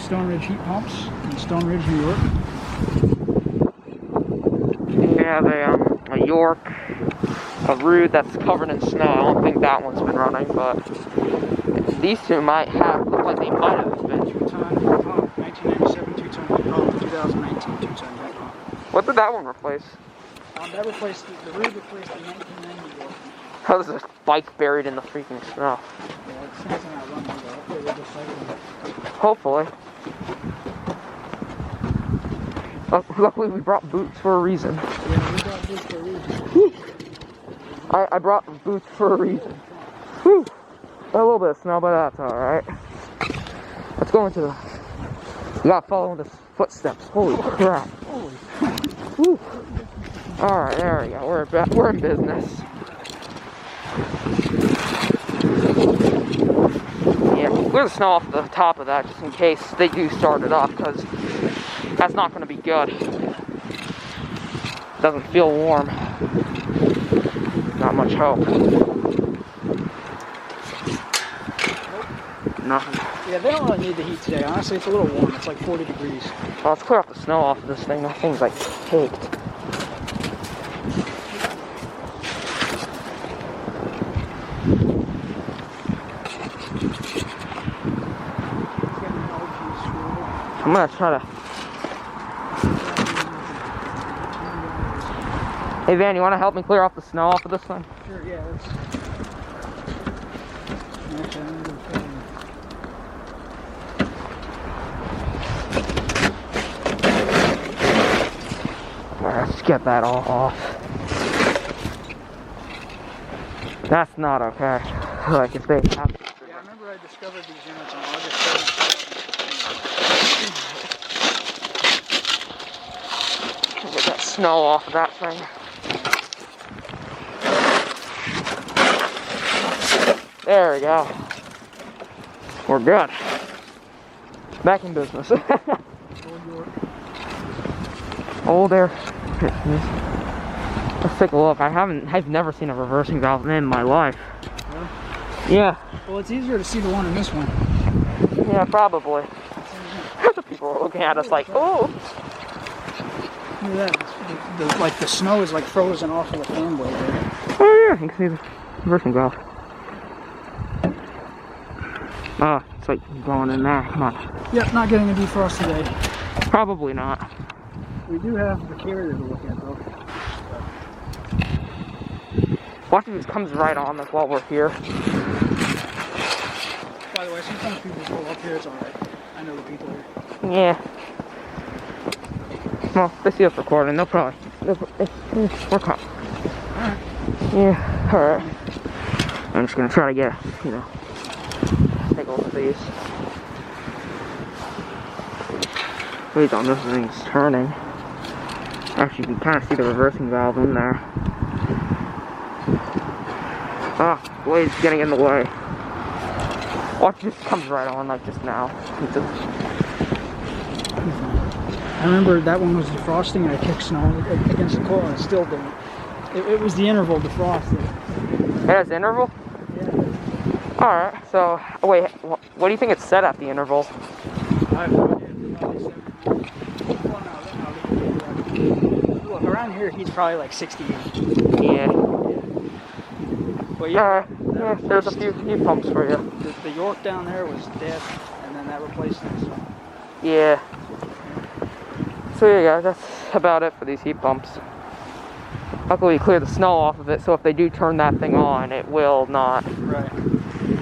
Stoneridge heat pumps in Stoneridge, New York. We have a York, a Ruud that's covered in snow. I don't think that one's been running, but these two might have, look like they might have been. 2-ton heat pump, 1997 2-ton heat pump, 2019 2-ton heat pump. What did that one replace? That replaced, the Ruud replaced the 1990 York. How is this bike buried in the freaking snow? Yeah, it's not running though. Hopefully we'll just cycle it. Hopefully. Luckily we brought boots for a reason. Yeah, we brought boots for a reason. I brought boots for a reason. Whew. A little bit of snow, but that's alright. Let's go into the... We gotta follow the footsteps. Holy crap. Holy Whew. Alright, there we go. We're in business. Yeah, clear the snow off the top of that just in case they do start it off, because that's not going to be good. Doesn't feel warm. Not much hope. Nothing. Yeah, they don't really need the heat today. Honestly, it's a little warm. It's like 40 degrees. Well, let's clear off the snow off of this thing. That thing's like caked. I'm gonna try to... Hey Van, you wanna help me clear off the snow off of this thing? Sure, yeah, let's... Let's get that all off. That's not okay. Like if they have... Yeah, I remember I discovered these units on August 7th. Get that snow off of that thing. There we go. We're good. Back in business. Old air. Let's take a look. I've never seen a reversing valve in my life. Yeah. Well, it's easier to see the one in this one. Yeah, probably. The people are looking at us like, oh. Look at that. Like the snow is like frozen off of the fan blade there. Oh yeah, you can see the reversing valve. Oh, it's like going in there. Come on. Yep, not getting a defrost today. Probably not. We do have the carrier to look at though. Watch if it comes right on us while we're here. By the way, sometimes people go up here, it's alright. I know the people here. Yeah. Well, they see us recording, they'll probably... We're calm. Alright. Yeah, alright. I'm just gonna try to get, you know, take a look at these. Wait on, this thing's turning. Actually, you can kind of see the reversing valve in there. Ah, blade's getting in the way. Watch, this comes right on like just now. I remember that one was defrosting and I kicked snow against the coil and it still didn't. It was the interval defrosted. It has interval? Yeah. Alright, so, wait, what do you think it's set at the interval? I have no idea. Look, around here he's probably like 68. Yeah. But yeah, yeah, there's a few heat pumps for you. The York down there was dead, and then that replaced it. So. Yeah. So yeah, guys, that's about it for these heat pumps. Luckily, we cleared the snow off of it, so if they do turn that thing on, it will not. Right.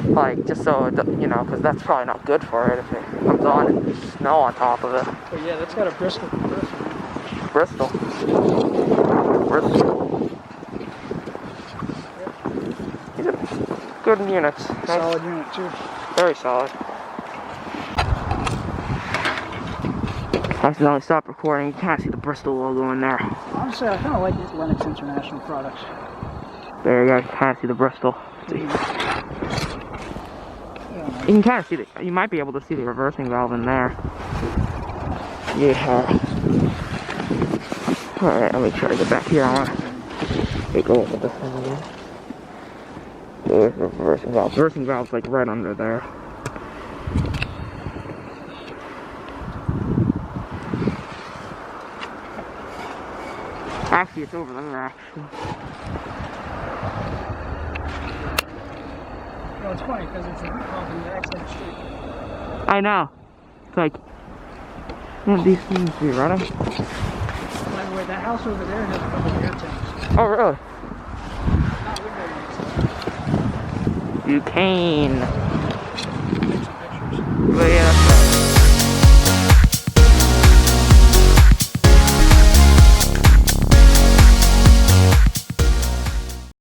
Like, just so it, you know, because that's probably not good for it if it comes on and there's snow on top of it. But yeah, that's got a Bristol compressor. Bristol. These are good units. Nice. Solid unit too. Very solid. I accidentally stopped recording. You can't see the Bristol logo in there. Honestly, I kind of like these Lennox International products. There you go. You can kind of see the Bristol. Yeah, You can kind of see you might be able to see the reversing valve in there. Yeah. Alright, let me try to get back here. I want to take a look at this thing again. There's the reversing valve. The reversing valve's like right under there. actually, it's over there, actually. Well, it's funny because it's a heat pump in the exact same street. I know. It's like, these things be running. By the way, that house over there has a couple of air tanks. Oh, really? Not window units. Ducane.